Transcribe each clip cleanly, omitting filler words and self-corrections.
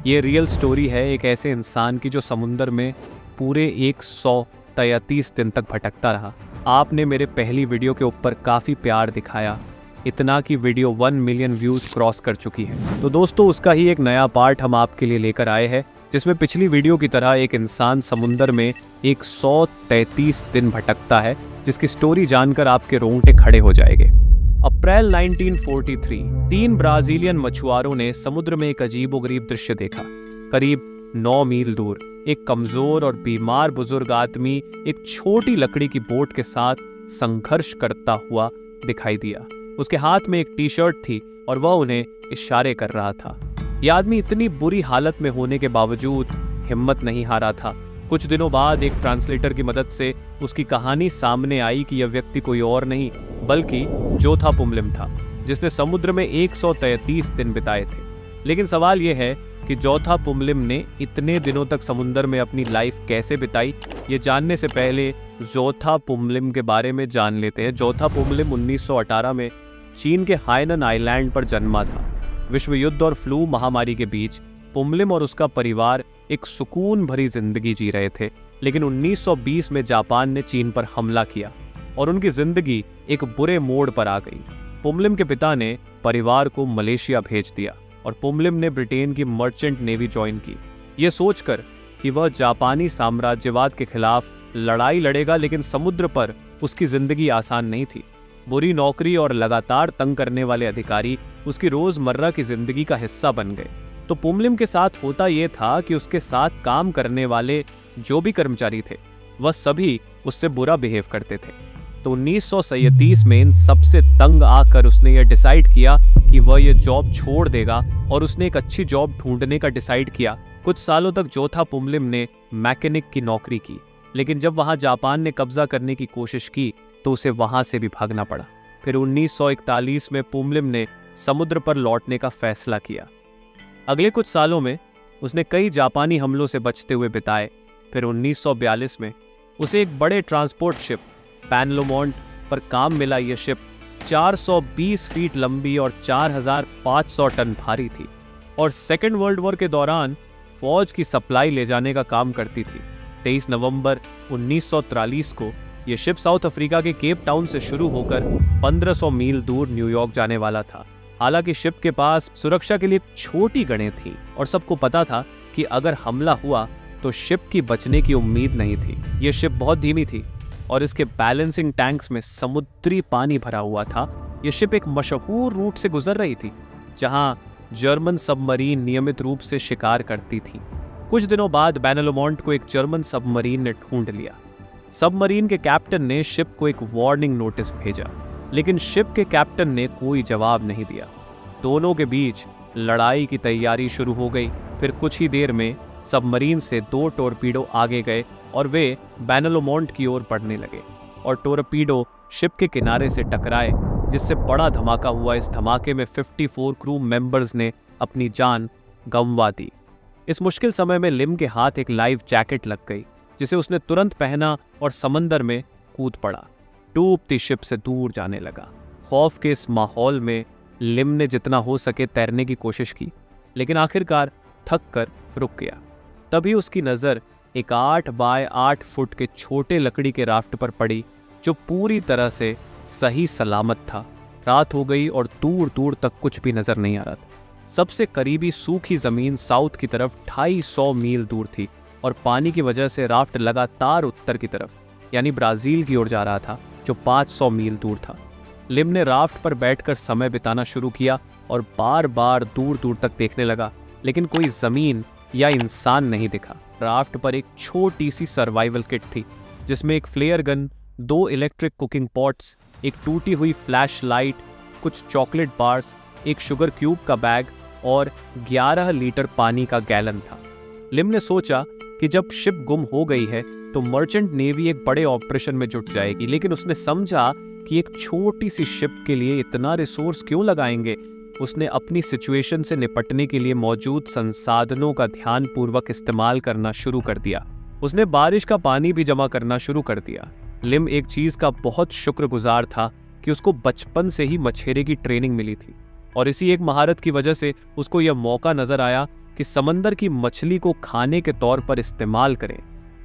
ये real story है एक ऐसे इंसान की जो समुंदर में पूरे 133 दिन तक भटकता रहा। आपने मेरे पहली वीडियो के ऊपर काफ़ी प्यार दिखाया, इतना कि वीडियो 1 मिलियन व्यूज़ क्रॉस कर चुकी है। तो दोस्तों, उसका ही एक नया पार्ट हम आपके लिए लेकर आए हैं, जिसमें पिछली वीडियो की तरह एक इंसान समुंदर में 133 दिन भटकता है, जिसकी स्टोरी जानकर आपके रोंगटे खड़े हो जाएंगे। अप्रैल 1943 3 ब्राजीलियन मछुआरों ने समुद्र में एक अजीबोगरीब दृश्य देखा। करीब 9 मील दूर एक कमजोर और बीमार बुजुर्ग आदमी एक छोटी लकड़ी की बोट के साथ संघर्ष करता हुआ दिखाई दिया। उसके हाथ में एक टी शर्ट थी और वह उन्हें इशारे कर रहा था। यह आदमी इतनी बुरी हालत में होने के बावजूद हिम्मत नहीं हारा था। कुछ दिनों बाद एक ट्रांसलेटर की मदद से उसकी कहानी सामने आई कि यह व्यक्ति कोई और नहीं बल्कि जोथा पुमलिम था, जिसने समुद्र में 133 दिन बिताए थे। लेकिन सवाल यह है कि जोथा पुमलिम ने इतने दिनों तक समुद्र में अपनी लाइफ कैसे बिताई। ये जानने से पहले जोथा पुमलिम के बारे में जान लेते हैं। जोथा पुमलिम 1918 में चीन के हाइनन आइलैंड पर जन्मा था। विश्व युद्ध और फ्लू महामारी के बीच पुमलिम और उसका परिवार एक सुकून भरी जिंदगी जी रहे थे। लेकिन 1920 में जापान ने चीन पर हमला किया और उनकी जिंदगी एक बुरे मोड़ पर आ गई। पुमलिम के पिता ने परिवार को मलेशिया भेज दिया और पुमलिम ने ब्रिटेन की मर्चेंट नेवी ज्वाइन की, ये सोचकर कि वह जापानी साम्राज्यवाद के खिलाफ लड़ाई लड़ेगा। लेकिन समुद्र पर उसकी जिंदगी आसान नहीं थी। बुरी नौकरी और लगातार तंग करने वाले अधिकारी उसकी रोजमर्रा की जिंदगी का हिस्सा बन गए। तो पुमलिम के साथ होता यह था कि उसके साथ काम करने वाले जो भी कर्मचारी थे वह सभी उससे बुरा बिहेव करते थे। तो 1937 में इन सबसे तंग आकर उसने यह डिसाइड किया कि वह यह जॉब छोड़ देगा और उसने एक अच्छी जॉब ढूंढने का डिसाइड किया। कुछ सालों तक जोथा पुमलिम ने मैकेनिक की नौकरी की, लेकिन जब वहां जापान ने कब्जा करने की कोशिश की तो उसे वहां से भी भागना पड़ा। फिर 1941 में पुमलिम ने समुद्र पर लौटने का फैसला किया। अगले कुछ सालों में उसने कई जापानी हमलों से बचते हुए बिताए। फिर 1942 में उसे एक बड़े ट्रांसपोर्ट शिप पैनलोमोंट पर काम मिला। यह शिप 420 फीट लंबी और 4500 टन भारी थी और सेकेंड वर्ल्ड वॉर के दौरान फौज की सप्लाई ले जाने का काम करती थी। 23 नवंबर 1943 को यह शिप साउथ अफ्रीका के केप टाउन से शुरू होकर 1500 मील दूर न्यूयॉर्क जाने वाला था। हालांकि शिप के पास सुरक्षा के लिए एक छोटी गड़े थी और सबको पता था कि अगर हमला हुआ तो शिप की बचने की उम्मीद नहीं थी। यह शिप बहुत धीमी थी और इसके बैलेंसिंग टैंक्स में समुद्री पानी भरा हुआ था। यह शिप एक मशहूर रूट से गुजर रही थी जहां जर्मन सबमरीन नियमित रूप से शिकार करती थी। कुछ दिनों बाद पैनलोमोंट को एक जर्मन सबमरीन ने ढूंढ लिया। सबमरीन के कैप्टन ने शिप को एक वार्निंग नोटिस भेजा, लेकिन शिप के कैप्टन ने कोई जवाब नहीं दिया। दोनों के बीच लड़ाई की तैयारी शुरू हो गई। फिर कुछ ही देर में सबमरीन से 2 टोरपीडो आगे गए और वे पैनलोमोंट की ओर बढ़ने लगे और टोरपीडो शिप के किनारे से टकराए, जिससे बड़ा धमाका हुआ। इस धमाके में 54 क्रू मेंबर्स ने अपनी जान गंवा दी। इस मुश्किल समय में लिम के हाथ एक लाइफ जैकेट लग गई, जिसे उसने तुरंत पहना और समंदर में कूद पड़ा। डूबती शिप से दूर जाने लगा। खौफ के इस माहौल में लिम ने जितना हो सके तैरने की कोशिश की, लेकिन आखिरकार थक कर रुक गया। तभी उसकी नज़र एक 8 बाय 8 फुट के छोटे लकड़ी के राफ्ट पर पड़ी, जो पूरी तरह से सही सलामत था। रात हो गई और दूर दूर तक कुछ भी नजर नहीं आ रहा था। सबसे करीबी सूखी जमीन साउथ की तरफ 250 मील दूर थी और पानी की वजह से राफ्ट लगातार उत्तर की तरफ यानी ब्राजील की ओर जा रहा था, जो 500 मील दूर था। लिम ने राफ्ट पर बैठकर समय बिताना शुरू किया और बार बार दूर दूर तक देखने लगा, लेकिन कोई जमीन या इंसान नहीं दिखा। राफ्ट पर एक छोटी सी सर्वाइवल किट थी, जिसमें एक flare gun, 2 electric cooking pots, एक टूटी हुई फ्लैश लाइट, कुछ चॉकलेट बार्स, एक शुगर क्यूब का बैग और 11 लीटर पानी का गैलन था। लिम ने सोचा कि जब शिप गुम हो गई है तो मर्चेंट नेवी एक बड़े ऑपरेशन में जुट जाएगी, लेकिन उसने समझा कि एक छोटी सी शिप के लिए इतना रिसोर्स क्यों लगाएंगे। उसने अपनी सिचुएशन से निपटने के लिए मौजूद संसाधनों का ध्यानपूर्वक इस्तेमाल करना शुरू कर दिया। उसने बारिश का पानी भी जमा करना शुरू कर दिया। लिम एक चीज का बहुत शुक्रगुजार था कि उसको बचपन से ही मछेरे की ट्रेनिंग मिली थी और इसी एक महारत की वजह से उसको यह मौका नजर आया कि समंदर की मछली को खाने के तौर पर इस्तेमाल करें।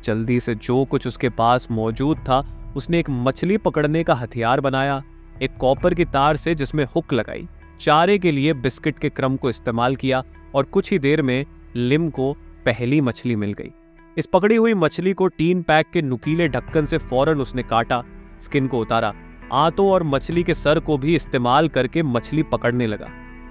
जल्दी से जो कुछ उसके पास मौजूद था उसने एक मछली पकड़ने का हथियार बनाया, एक कॉपर की तार से जिसमें हुक लगाई, चारे के लिए बिस्किट के क्रम को इस्तेमाल किया और कुछ ही देर में लिम को पहली मछली मिल गई। इस पकड़ी हुई मछली को टीन पैक के नुकीले ढक्कन से फौरन उसने काटा, स्किन को उतारा, आंतों और मछली के सर को भी इस्तेमाल करके मछली पकड़ने लगा।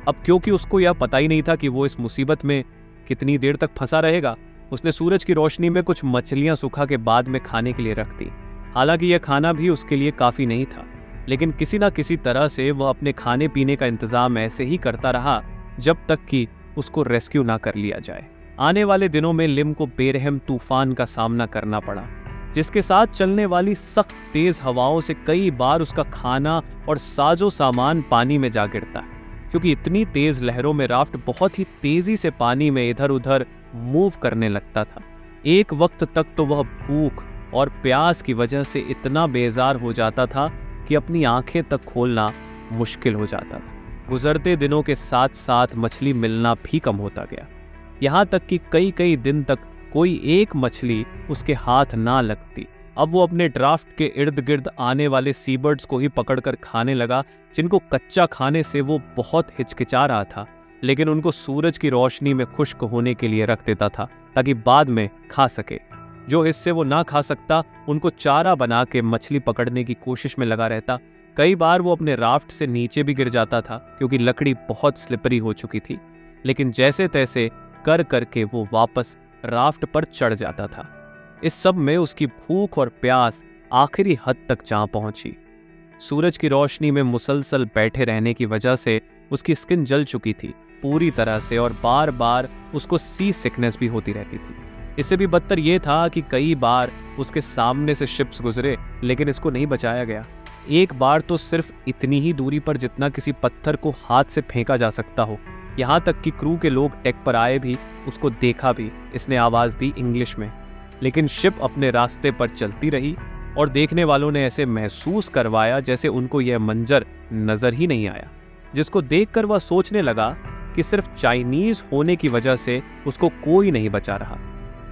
अब क्योंकि उसको यह पता ही नहीं था कि वो इस मुसीबत में कितनी देर तक फंसा रहेगा, उसने सूरज की रोशनी में कुछ मछलियां सुखा के बाद में खाने के लिए रख दी। हालांकि यह खाना भी उसके लिए काफी नहीं था, लेकिन किसी ना किसी तरह से वह अपने खाने पीने का इंतजाम ऐसे ही करता रहा जब तक कि उसको रेस्क्यू ना कर लिया जाए। आने वाले दिनों में लिम को बेरहम तूफान का सामना करना पड़ा, जिसके साथ चलने वाली सख्त तेज हवाओं से कई बार उसका खाना और साजो सामान पानी में जा गिरता है, क्योंकि इतनी तेज लहरों में राफ्ट बहुत ही तेजी से पानी में इधर उधर मूव करने लगता था। एक वक्त तक तो वह भूख और प्यास की वजह से इतना बेजार हो जाता था कि अपनी आंखें तक खोलना मुश्किल हो जाता था। गुजरते दिनों के साथ साथ मछली मिलना भी कम होता गया, यहाँ तक कि कई कई दिन तक कोई एक मछली उसके हाथ ना लगती। अब वो अपने ड्राफ्ट के इर्द गिर्द आने वाले सीबर्ड्स को ही पकड़कर खाने लगा, जिनको कच्चा खाने से वो बहुत हिचकिचा रहा था, लेकिन उनको सूरज की रोशनी में खुश्क होने के लिए रख देता था ताकि बाद में खा सके। जो हिस्से वो ना खा सकता उनको चारा बना के मछली पकड़ने की कोशिश में लगा रहता। कई बार वो अपने राफ्ट से नीचे भी गिर जाता था क्योंकि लकड़ी बहुत स्लिपरी हो चुकी थी, लेकिन जैसे तैसे कर करके वो वापस राफ्ट पर चढ़ जाता था। इस सब में उसकी भूख और प्यास आखिरी हद तक जा पहुंची। सूरज की रोशनी में मुसलसल बैठे रहने की वजह से उसकी स्किन जल चुकी थी पूरी तरह से और बार बार उसको सी सिकनेस भी होती रहती थी। इससे भी बदतर यह था कि कई बार उसके सामने से शिप्स गुजरे, लेकिन इसको नहीं बचाया गया। एक बार तो सिर्फ इतनी ही दूरी पर जितना किसी पत्थर को हाथ से फेंका जा सकता हो। यहाँ तक कि क्रू के लोग टेक पर आए भी, उसको देखा भी। इसने आवाज दी इंग्लिश में, लेकिन शिप अपने रास्ते पर चलती रही और देखने वालों ने ऐसे महसूस करवाया जैसे उनको यह मंजर नजर ही नहीं आया, जिसको देखकर वह सोचने लगा कि सिर्फ चाइनीज होने की वजह से उसको कोई नहीं बचा रहा।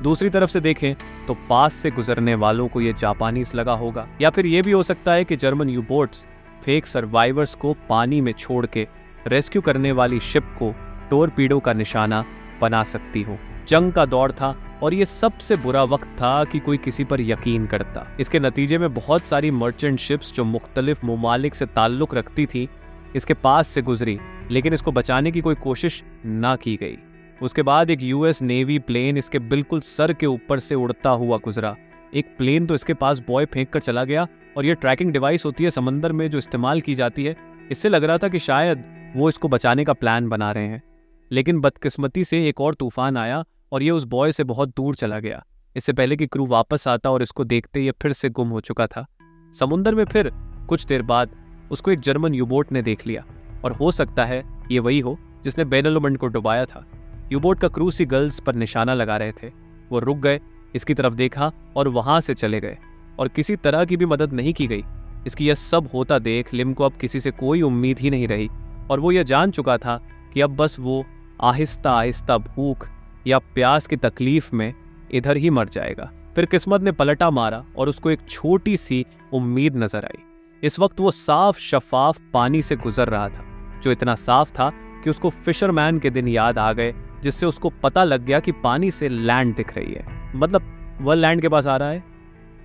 दूसरी तरफ से देखें तो पास से गुजरने वालों को यह जापानीज लगा होगा, या फिर यह भी हो सकता है कि German you boats fake survivors को पानी में छोड़ के रेस्क्यू करने वाली शिप को टोरपीडो का निशाना बना सकती हो। जंग का दौर था और ये सबसे बुरा वक्त था कि कोई किसी पर यकीन करता। इसके नतीजे में बहुत सारी मर्चेंट शिप्स जो मुख्तलिफ ममालिक से ताल्लुक रखती थी इसके पास से गुजरी, लेकिन इसको बचाने की कोई कोशिश ना की गई। उसके बाद एक यूएस नेवी प्लेन इसके बिल्कुल सर के ऊपर से उड़ता हुआ गुजरा। एक प्लेन तो इसके पास बॉय फेंक कर चला गया, और ये ट्रैकिंग डिवाइस होती है समंदर में जो इस्तेमाल की जाती है। इससे लग रहा था कि शायद वो इसको बचाने का प्लान बना रहे हैं, लेकिन बदकिस्मती से एक और तूफान आया और ये उस बॉय से बहुत दूर चला गया, इससे पहले कि क्रू वापस आता और इसको देखते ये फिर से गुम हो चुका था। समुंदर में फिर कुछ देर बाद उसको एक जर्मन यूबोट ने देख लिया, और हो सकता है ये वही हो जिसने बेनलोमंड को डुबाया था। यूबोट का क्रू सी गर्ल्स पर निशाना लगा रहे थे। वो रुक गए, इसकी तरफ देखा और वहां से चले गए, और किसी तरह की भी मदद नहीं की गई। इसकी यह सब होता देख लिम को अब किसी से कोई उम्मीद ही नहीं रही, और वो यह जान चुका था कि अब बस वो आहिस्ता आहिस्ता भूख या प्यास की तकलीफ में इधर ही मर जाएगा। फिर किस्मत ने पलटा मारा और उसको एक छोटी सी उम्मीद नजर आई। इस वक्त वो साफ शफाफ पानी से गुजर रहा था, जो इतना साफ था कि उसको फिशरमैन के दिन याद आ गए, जिससे उसको पता लग गया कि पानी से लैंड दिख रही है, मतलब वह लैंड के पास आ रहा है।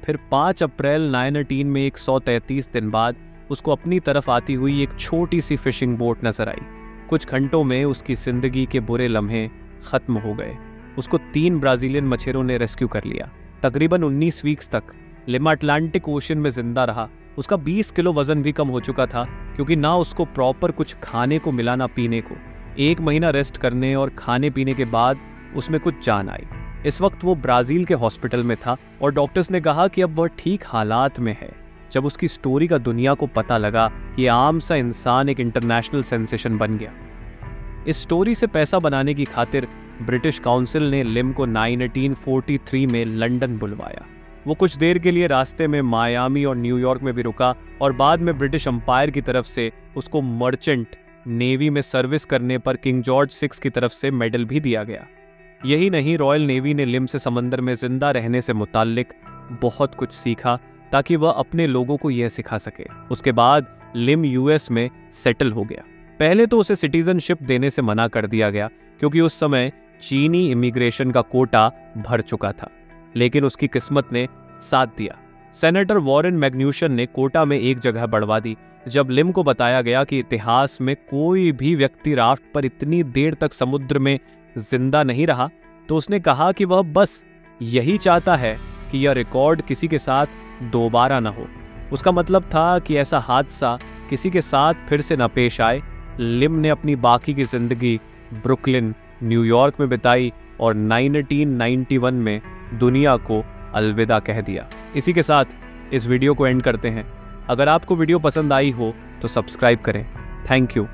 फिर 5 अप्रैल 1918 में 133 दिन बाद उसको अपनी तरफ आती हुई एक छोटी सी फिशिंग बोट नजर आई। कुछ घंटों में उसकी जिंदगी के बुरे लम्हे खत्म हो गए। उसको 3 ब्राजीलियन मछेरों ने रेस्क्यू कर लिया। तकरीबन 19 वीक्स तक लिम अटलांटिक ओशन में जिंदा रहा। उसका 20 किलो वजन भी कम हो चुका था, क्योंकि ना उसको प्रॉपर कुछ खाने को मिला ना पीने को। 1 महीना रेस्ट करने और खाने पीने के बाद उसमें कुछ जान आई। इस वक्त वो ब्राजील के हॉस्पिटल में था और डॉक्टर्स ने कहा कि अब वह ठीक हालात में है। जब उसकी स्टोरी का दुनिया को पता लगा कि आम सा इंसान एक इंटरनेशनल सेंसेशन बन गया। इस स्टोरी से पैसा बनाने की खातिर ब्रिटिश काउंसिल ने लिम को 1943 में लंदन बुलवाया। वो कुछ देर के लिए रास्ते में मायामी और न्यूयॉर्क में भी रुका, और बाद में ब्रिटिश अंपायर की तरफ से उसको मर्चेंट नेवी में सर्विस करने पर किंग जॉर्ज 6 की तरफ से मेडल भी दिया गया। यही नहीं, रॉयल नेवी ने लिम से समंदर में जिंदा रहने से मुताल्लिक बहुत कुछ सीखा ताकि वह अपने लोगों को यह सिखा सके। उसके बाद लिम यूएस में सेटल हो गया। पहले तो उसे सिटीजनशिप देने से मना कर दिया गया क्योंकि उस समय चीनी इमिग्रेशन का कोटा भर चुका था, लेकिन उसकी किस्मत ने साथ दिया। सेनेटर वॉरेन मैग्न्यूशन ने कोटा में एक जगह बढ़वा दी। जब लिम को बताया गया कि इतिहास में कोई भी व्यक्ति राफ्ट पर इतनी देर तक समुद्र में जिंदा नहीं रहा, तो उसने कहा कि वह बस यही चाहता है कि यह रिकॉर्ड किसी के साथ दोबारा न हो। उसका मतलब था कि ऐसा हादसा किसी के साथ फिर से न पेश आए। लिम ने अपनी बाकी की जिंदगी ब्रुकलिन, न्यूयॉर्क में बिताई और 1991 में दुनिया को अलविदा कह दिया। इसी के साथ इस वीडियो को एंड करते हैं। अगर आपको वीडियो पसंद आई हो तो सब्सक्राइब करें। Thank you.